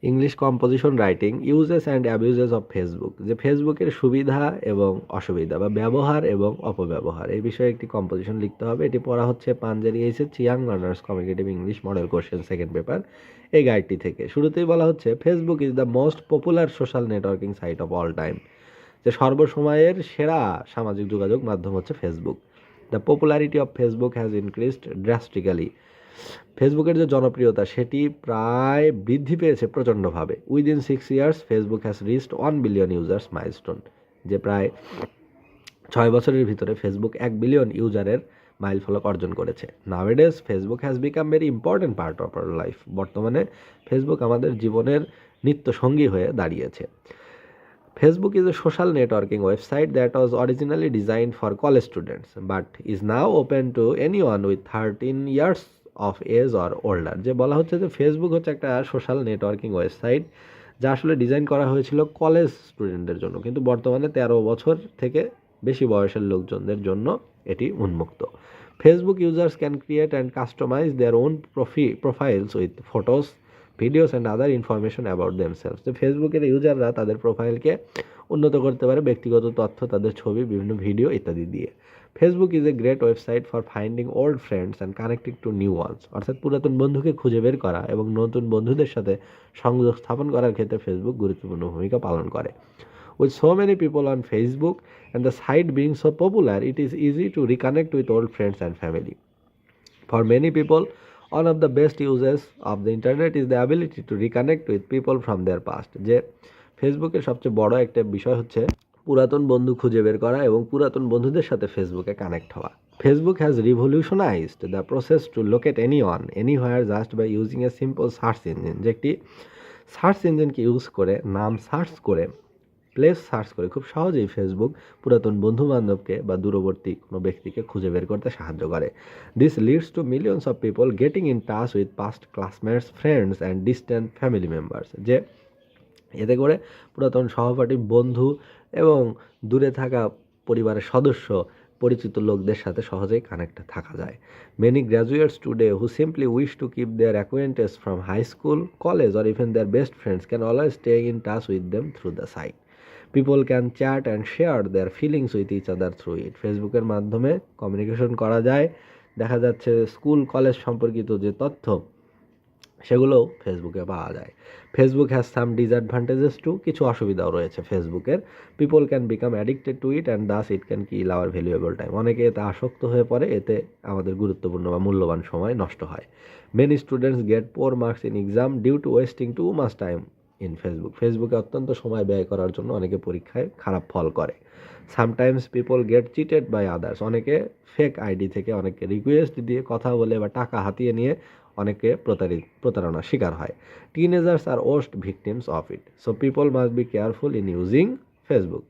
English composition writing, uses and abuses of Facebook, যে ফেসবুকের সুবিধা এবং অসুবিধা বা ব্যবহার এবং অপব্যবহার এই বিষয়ে একটি কম্পোজিশন লিখতে হবে। এটি পড়া হচ্ছে পাঞ্জারি এইসের চিয়াং learners communicative English model question second paper এই গাইডটি থেকে। শুরুতেই বলা হচ্ছে Facebook is the most popular social networking site of all time, যে সর্বসময়ের সেরা সামাজিক যোগাযোগ মাধ্যম হচ্ছে Facebook. The popularity of Facebook has increased drastically, ফেসবুকের যে জনপ্রিয়তা সেটি প্রায় বৃদ্ধি পেয়েছে প্রচণ্ডভাবে। Within 6 years Facebook has reached 1 billion users milestone, যে প্রায় 6 বছরের ভিতরে ফেসবুক 1 বিলিয়ন ইউজারের মাইল ফলক অর্জন করেছে। Nowadays Facebook has become very important part of our life, বর্তমানে ফেসবুক আমাদের জীবনের নিত্য সঙ্গী হয়ে দাঁড়িয়েছে। Facebook is a social networking website that was originally designed for college students but is now open to anyone with 13 years of age or older, যে বলা হচ্ছে যে ফেসবুক হচ্ছে একটা সোশ্যাল নেটওয়ার্কিং ওয়েবসাইট যা আসলে ডিজাইন করা হয়েছিল কলেজ স্টুডেন্টদের জন্য, কিন্তু বর্তমানে 13 বছর থেকে বেশি বয়সের লোকজনদের জন্য এটি উন্মুক্ত। Facebook users can create and customise their own profiles with photos, videos and other information about themselves, যে ফেসবুকের ইউজাররা তাদের প্রোফাইলকে উন্নত করতে পারে ব্যক্তিগত তথ্য, তাদের ছবি, বিভিন্ন ভিডিও ইত্যাদি দিয়ে। Facebook is a great website for finding old friends and connecting to new ones, অর্থাৎ পুরাতন বন্ধুকে খুঁজে বের করা এবং নতুন বন্ধুদের সাথে সংযোগ স্থাপন করার ক্ষেত্রে ফেসবুক গুরুত্বপূর্ণ ভূমিকা পালন করে। With so many people on Facebook and the site being so popular, it is easy to reconnect with old friends and family. For many people, one of the best uses of the internet is the ability to reconnect with people from their past, যে ফেসবুকের সবচেয়ে বড় একটা বিষয় হচ্ছে পুরাতন বন্ধু খুঁজে বের করা এবং পুরাতন বন্ধুদের সাথে ফেসবুকে কানেক্ট হওয়া। Facebook has revolutionised the process to locate anyone anywhere just by using a simple search engine, যে একটি সার্চ ইঞ্জিনকে ইউজ করে নাম সার্চ করে প্লেস সার্চ করে খুব সহজেই ফেসবুক পুরাতন বন্ধুবান্ধবকে বা দূরবর্তী কোনো ব্যক্তিকে খুঁজে বের করতে সাহায্য করে। This leads to millions of people getting in touch with past classmates, friends and distant family members, যে এতে করে পুরাতন সহপাঠী, বন্ধু এবং দূরে থাকা পরিবারের সদস্য, পরিচিত লোকদের সাথে সহজেই কানেক্টে থাকা যায়। Many graduates today who simply wish to keep their acquaintance from high school, college or even their best friends can always stay in touch with them through the site. People can chat and share their feelings with each other through it, ফেসবুকের মাধ্যমে communication করা যায়। দেখা যাচ্ছে school college সম্পর্কিত যে তথ্য সেগুলোও ফেসবুকে পাওয়া যায়। Facebook has some disadvantages too, কিছু অসুবিধাও রয়েছে ফেসবুকের। People can become addicted to it and thus it can kill our valuable time, অনেকে এতে আসক্ত হয়ে পড়ে, এতে আমাদের গুরুত্বপূর্ণ বা মূল্যবান সময় নষ্ট হয়। Many students get poor marks in exam due to wasting too much time in Facebook, ফেসবুকে অত্যন্ত সময় ব্যয় করার জন্য অনেকে পরীক্ষায় খারাপ ফল করে। Sometimes people get cheated by others, অনেকে ফেক আইডি থেকে অনেকে রিকোয়েস্ট দিয়ে কথা বলে বা টাকা হাতিয়ে নিয়ে অনেকে প্রতারণার শিকার হয়। Teenagers are worst victims of it, so people must be careful in using Facebook,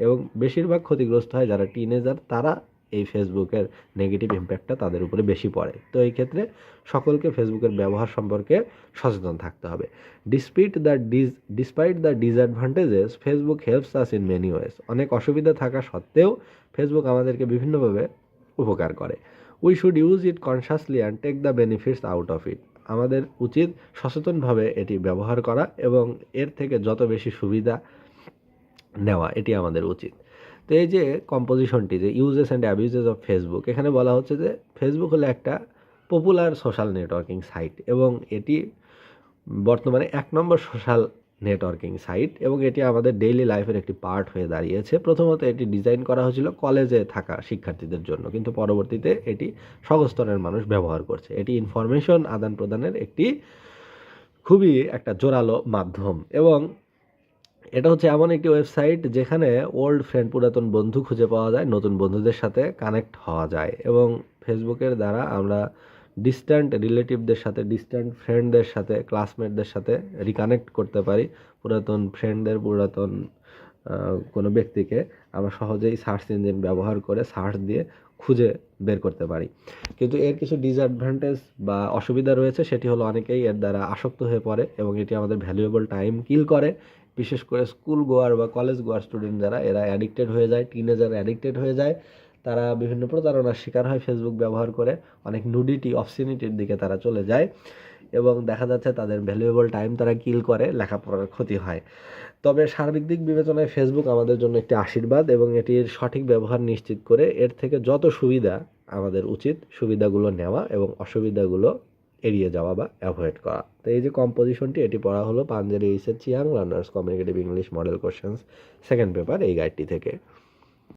এবং বেশিরভাগ ক্ষতিগ্রস্ত হয় যারা টিনেজার, তারা এই ফেসবুকের নেগেটিভ ইম্প্যাক্টটা তাদের উপরে বেশি পড়ে। তো এই ক্ষেত্রে সকলকে ফেসবুকের ব্যবহার সম্পর্কে সচেতন থাকতে হবে। Despite the disadvantages Facebook helps us in many ways, অনেক অসুবিধা থাকা সত্ত্বেও ফেসবুক আমাদেরকে বিভিন্নভাবে উপকার করে। We should use it consciously and take the benefits out of it, আমাদের উচিত সচেতনভাবে এটি ব্যবহার করা এবং এর থেকে যত বেশি সুবিধা নেওয়া এটি আমাদের উচিত। তো এই যে কম্পোজিশনটি, যে uses and abuses of Facebook, এখানে বলা হচ্ছে যে ফেসবুক হলো একটা পপুলার সোশ্যাল নেটওয়ার্কিং সাইট এবং এটি বর্তমানে 1 নম্বর সোশ্যাল নেটওয়ার্কিং সাইট এবং এটি আমাদের ডেইলি লাইফের একটি পার্ট হয়ে দাঁড়িয়েছে। প্রথমত এটি ডিজাইন করা হয়েছিল কলেজে থাকা শিক্ষার্থীদের জন্য, কিন্তু পরবর্তীতে এটি সকল স্তরের মানুষ ব্যবহার করছে। এটি ইনফরমেশন আদান প্রদানের একটি খুবই একটা জোরালো মাধ্যম এবং এটা হচ্ছে এমন একটি ওয়েবসাইট যেখানে ওল্ড ফ্রেন্ড, পুরাতন বন্ধু খুঁজে পাওয়া যায়, নতুন বন্ধুদের সাথে কানেক্ট হওয়া যায় এবং ফেসবুকের দ্বারা আমরা ডিস্ট্যান্ট রিলেটিভদের সাথে, ডিস্ট্যান্ট ফ্রেন্ডদের সাথে, ক্লাসমেটদের সাথে রিকানেক্ট করতে পারি। পুরাতন ফ্রেন্ডদের, পুরাতন কোনো ব্যক্তিকে আমরা সহজেই সার্চ ইঞ্জিন ব্যবহার করে সার্চ দিয়ে খুঁজে বের করতে পারি। কিন্তু এর কিছু ডিসঅ্যাডভান্টেজ বা অসুবিধা রয়েছে, সেটি হলো অনেকেই এর দ্বারা আসক্ত হয়ে পড়ে এবং এটি আমাদের ভ্যালুয়েবল টাইম কিল করে। বিশেষ করে স্কুল গোয়ার বা কলেজ গোয়ার স্টুডেন্ট যারা, এরা অ্যাডিক্টেড হয়ে যায়, টিনেজার অ্যাডিক্টেড হয়ে যায়, তারা বিভিন্ন প্রতারণার শিকার হয় ফেসবুক ব্যবহার করে, অনেক নুডিটি, অবসিনিটির দিকে তারা চলে যায়। এবং দেখা যাচ্ছে তাদের ভ্যালুয়েবল টাইম তারা কিল করে, লেখাপড়ার ক্ষতি হয়। তবে সার্বিক দিক বিবেচনায় ফেসবুক আমাদের জন্য একটি আশীর্বাদ এবং এটির সঠিক ব্যবহার নিশ্চিত করে এর থেকে যত সুবিধা আমাদের উচিত সুবিধাগুলো নেওয়া এবং অসুবিধাগুলো এড়িয়ে যাওয়া বা অ্যাভয়েড করা। তো এই যে কম্পোজিশনটি, এটি পড়া হলো পাঞ্জারি এইচএস চিয়াং learners communicative English model questions second paper এই গাইডটি থেকে।